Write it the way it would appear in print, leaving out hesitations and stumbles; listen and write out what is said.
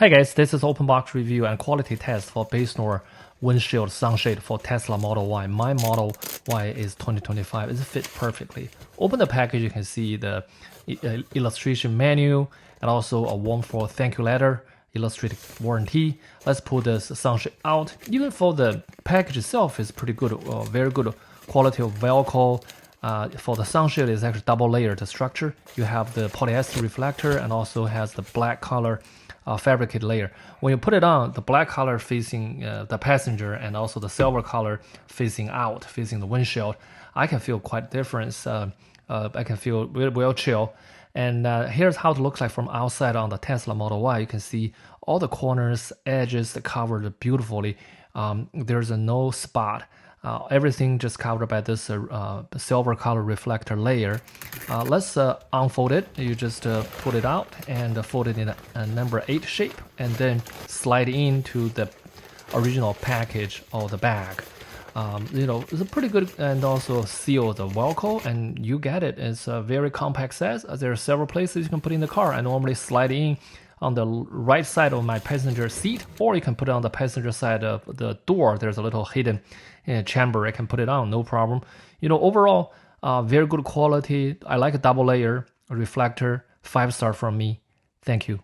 Hey guys, this is open box review and quality test for BASENOR Windshield Sunshade for Tesla Model Y. My Model Y is 2025. It fits perfectly. Open the package, you can see the illustration menu and also a warm for thank you letter, illustrated warranty. Let's pull this sunshade out. Even for the package itself is pretty good, very good quality of Velcro. For the sunshade, it's actually double layered structure. You have the polyester reflector and also has the black color fabricated layer. When you put it on, the black color facing the passenger and also the silver color facing out, facing the windshield, I can feel quite difference. I can feel real chill. And here's how it looks like from outside on the Tesla Model Y. You can see all the corners, edges covered beautifully. There's no spot. Everything just covered by this silver color reflector layer. Let's unfold it. You just pull it out and fold it in a number 8 shape and then slide into the original package of the bag. It's a pretty good and also sealed Velcro, and you get it. It's a very compact size. There are several places you can put in the car. I normally slide in on the right side of my passenger seat, or you can put it on the passenger side of the door. There's a little hidden chamber. I can put it on, no problem. Overall, very good quality. I like a double layer reflector. 5-star from me. Thank you.